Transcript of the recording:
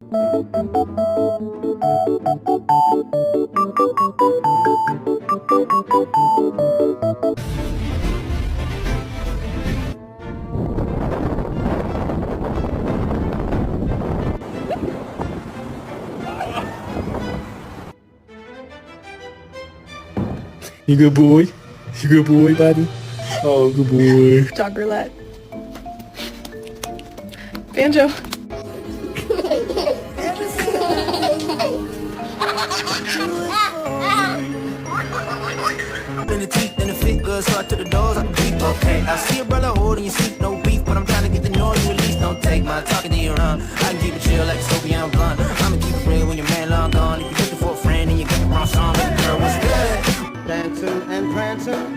You good boy? You good boy, buddy? Oh, good boy. Dog roulette. Banjo. In the teeth and the feet, good start to the doors. Okay, I see a